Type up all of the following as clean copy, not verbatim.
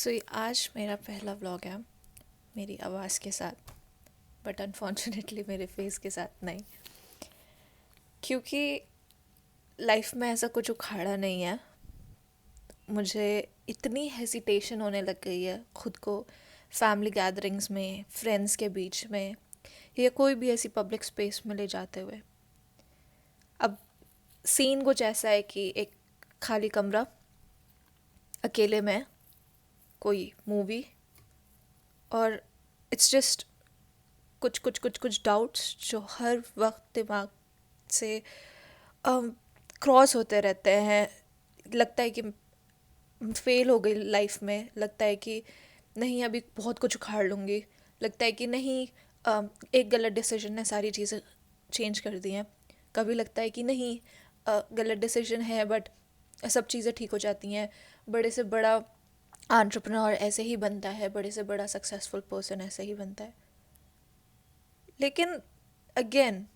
आज मेरा पहला व्लॉग है मेरी आवाज़ के साथ, बट अनफॉर्चुनेटली मेरे फेस के साथ नहीं, क्योंकि लाइफ में ऐसा कुछ उखाड़ा नहीं है। मुझे इतनी हेसिटेशन होने लग गई है खुद को फैमिली गैदरिंग्स में, फ्रेंड्स के बीच में, या कोई भी ऐसी पब्लिक स्पेस में ले जाते हुए। अब सीन कुछ ऐसा है कि एक खाली कमरा, अकेले में कोई मूवी, और इट्स जस्ट कुछ कुछ कुछ कुछ डाउट्स जो हर वक्त दिमाग से क्रॉस होते रहते हैं। लगता है कि फेल हो गई लाइफ में, लगता है कि नहीं अभी बहुत कुछ उखाड़ लूँगी, लगता है कि नहीं एक गलत डिसीजन ने सारी चीज़ें चेंज कर दी हैं। कभी लगता है कि नहीं गलत डिसीजन है बट सब चीज़ें ठीक हो जाती हैं। बड़े से बड़ा एंटरप्रेन्योर ऐसे ही बनता है, बड़े से बड़ा सक्सेसफुल पर्सन ऐसे ही बनता है। लेकिन अगेन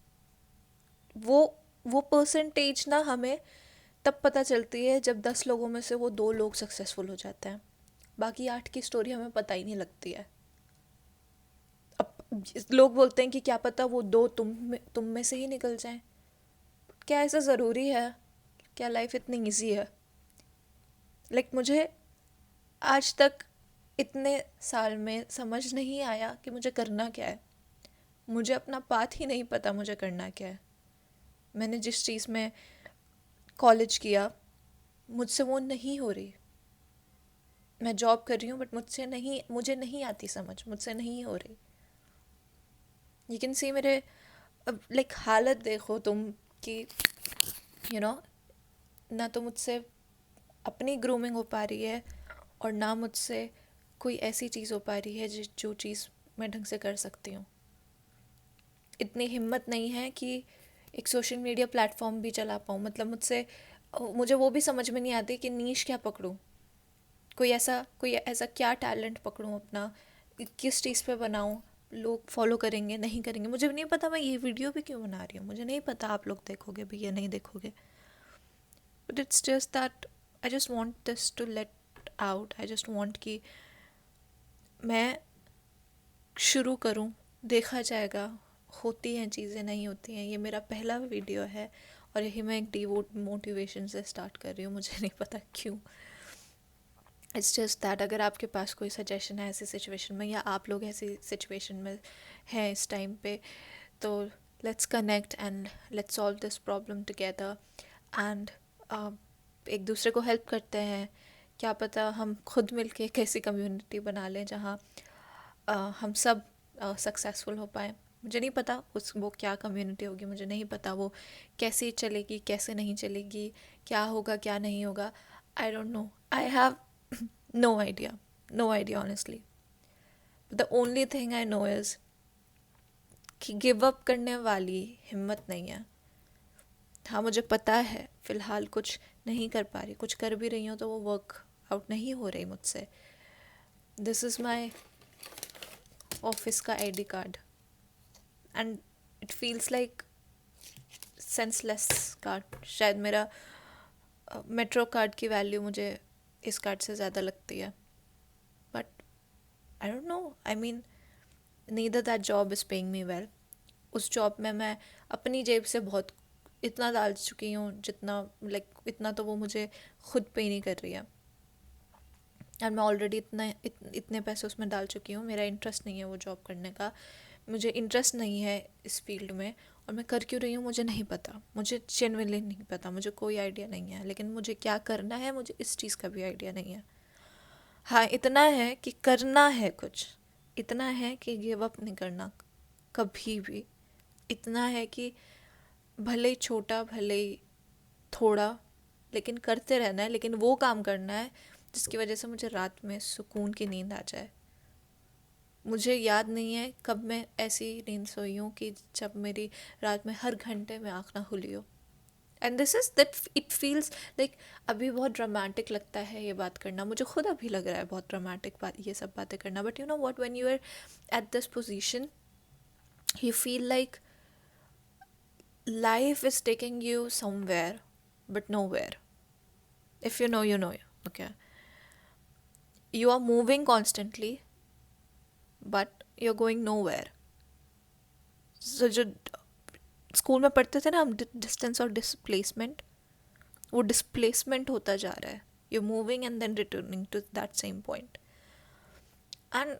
वो वो परसेंटेज ना हमें तब पता चलती है जब 10 लोगों में से वो 2 लोग सक्सेसफुल हो जाते हैं। बाकी 8 की स्टोरी हमें पता ही नहीं लगती है। अब लोग बोलते हैं कि क्या पता वो 2 तुम में से ही निकल जाएं। क्या ऐसा ज़रूरी है? क्या लाइफ इतनी ईजी है? मुझे आज तक इतने साल में समझ नहीं आया कि मुझे करना क्या है। मुझे अपना पाथ ही नहीं पता मुझे करना क्या है। मैंने जिस चीज़ में कॉलेज किया, मुझसे वो नहीं हो रही। मैं जॉब कर रही हूँ बट मुझे नहीं आती समझ, मुझसे नहीं हो रही। यू कैन सी मेरे अब हालत देखो तुम कि यू नो ना तो मुझसे अपनी ग्रूमिंग हो पा रही है, और ना मुझसे कोई ऐसी चीज़ हो पा रही है जो चीज़ मैं ढंग से कर सकती हूँ। इतनी हिम्मत नहीं है कि एक सोशल मीडिया प्लेटफॉर्म भी चला पाऊँ। मुझे वो भी समझ में नहीं आती कि नीश क्या पकड़ूँ। कोई ऐसा क्या टैलेंट पकड़ूं अपना, किस चीज़ पे बनाऊं, लोग फॉलो करेंगे नहीं करेंगे मुझे भी नहीं पता। मैं ये वीडियो भी क्यों बना रही हूँ मुझे नहीं पता, आप लोग देखोगे भी या नहीं देखोगे। But it's just that I just want this to let out. I just want कि मैं शुरू करूँ, देखा जाएगा। होती हैं चीज़ें, नहीं होती हैं। ये मेरा पहला वीडियो है और यही मैं एक डिवोट मोटिवेशन से स्टार्ट कर रही हूँ, मुझे नहीं पता क्यों। इट्स जस्ट दैट अगर आपके पास कोई सजेशन है ऐसी सिचुएशन में, या आप लोग ऐसी सिचुएशन में हैं इस टाइम पे, तो let's connect and let's solve this problem together. And एक दूसरे को हेल्प करते हैं। क्या पता हम खुद मिलके एक ऐसी कम्युनिटी बना लें जहाँ हम सब सक्सेसफुल हो पाए। मुझे नहीं पता उस वो क्या कम्युनिटी होगी, मुझे नहीं पता वो कैसे चलेगी कैसे नहीं चलेगी, क्या होगा क्या नहीं होगा। I don't know, I have no idea, no idea honestly. But the only thing I know is कि गिव अप करने वाली हिम्मत नहीं है। हाँ मुझे पता है फ़िलहाल कुछ नहीं कर पा रही, कुछ कर भी रही हूँ तो वो वर्क आउट नहीं हो रही मुझसे। दिस इज़ माई ऑफिस का ID card and it feels like senseless card. शायद मेरा मेट्रो कार्ड की वैल्यू मुझे इस कार्ड से ज़्यादा लगती है। But I don't know, I mean neither that job is paying me well. उस जॉब में मैं अपनी जेब से बहुत इतना डाल चुकी हूँ जितना इतना तो वो मुझे खुद पे ही नहीं कर रही है। और मैं ऑलरेडी इतने पैसे उसमें डाल चुकी हूँ। मेरा इंटरेस्ट नहीं है वो जॉब करने का, मुझे इंटरेस्ट नहीं है इस फील्ड में। और मैं कर क्यों रही हूँ मुझे नहीं पता, मुझे जेन्युइनली नहीं पता, मुझे कोई आइडिया नहीं है। लेकिन मुझे क्या करना है मुझे इस चीज़ का भी आइडिया नहीं है। हाँ इतना है कि करना है कुछ, इतना है कि गिव अप नहीं करना कभी भी। इतना है कि भले ही छोटा भले ही थोड़ा, लेकिन करते रहना है। लेकिन वो काम करना है जिसकी वजह से मुझे रात में सुकून की नींद आ जाए। मुझे याद नहीं है कब मैं ऐसी नींद सोई हूँ कि जब मेरी रात में हर घंटे में आँख ना खुली हो। And this is that it feels like अभी बहुत ड्रामेटिक लगता है ये बात करना, मुझे खुद अभी लग रहा है बहुत ड्रामेटिक बात ये सब बातें करना। But you know what, when you are at this position you feel like life is taking you somewhere but nowhere. If you know, you know. Okay. You are moving constantly, but you're going nowhere. So जो school में पढ़ते थे ना हम, distance और displacement, वो displacement होता जा रहा है. You moving and then returning to that same point. And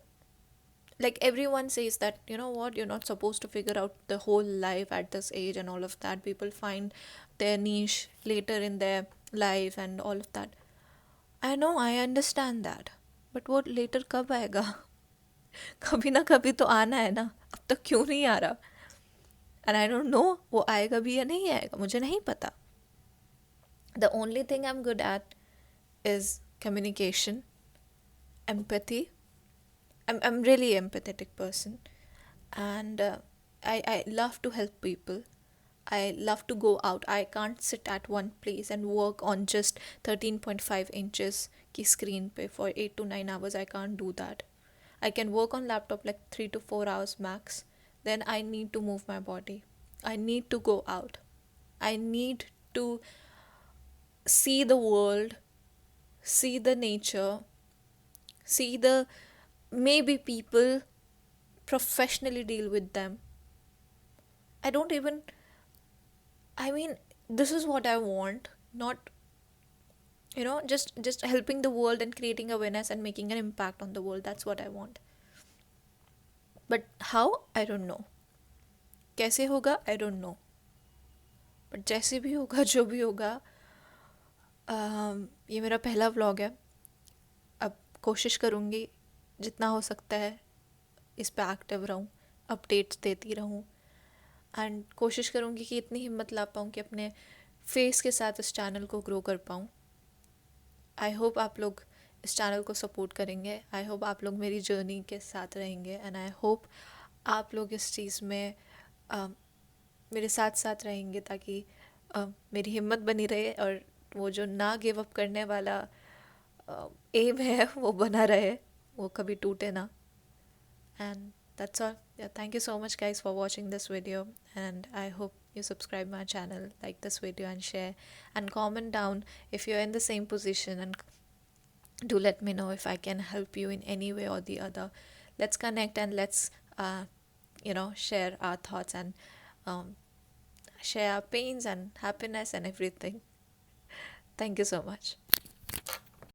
like everyone says that, you know what, you're not supposed to figure out the whole life at this age and all of that. People find their niche later in their life and all of that. I know, I understand that, but वो later कब आएगा? कभी ना कभी तो आना है ना. अब तक क्यों नहीं आ रहा? And I don't know वो आएगा भी या नहीं आएगा, मुझे नहीं पता. The only thing I'm good at is communication, empathy. I'm really empathetic person, and I love to help people. I love to go out. I can't sit at one place and work on just 13.5 inches की screen पे for 8 to 9 hours. I can't do that. I can work on laptop like 3 to 4 hours max. Then I need to move my body. I need to go out. I need to see the world, see the nature, see the maybe people, professionally deal with them. I don't even, I mean, this is what I want, not, you know, just helping the world and creating awareness and making an impact on the world. That's what I want. But how, I don't know. कैसे होगा, I don't know. But जैसे भी होगा, जो भी होगा, ये मेरा पहला व्लॉग है. अब कोशिश करूँगी जितना हो सकता है इस पे एक्टिव रहूँ, अपडेट्स देती रहूँ, एंड कोशिश करूँगी कि इतनी हिम्मत ला पाऊँ कि अपने फेस के साथ इस चैनल को ग्रो कर पाऊँ. आई होप आप लोग इस चैनल को सपोर्ट करेंगे. आई होप आप लोग मेरी जर्नी के साथ रहेंगे, एंड आई होप आप लोग इस चीज़ में मेरे साथ साथ रहेंगे ताकि मेरी हिम्मत बनी रहे और वो जो ना गिव अप करने वाला एम है वो बना रहे, वो कभी टूटे ना. And that's all. Yeah, thank you so much guys for watching this video, and I hope you subscribe my channel, like this video and share, and comment down if you're in the same position, and do let me know if I can help you in any way or the other. Let's connect and let's share our thoughts and um, share our pains and happiness and everything. Thank you so much.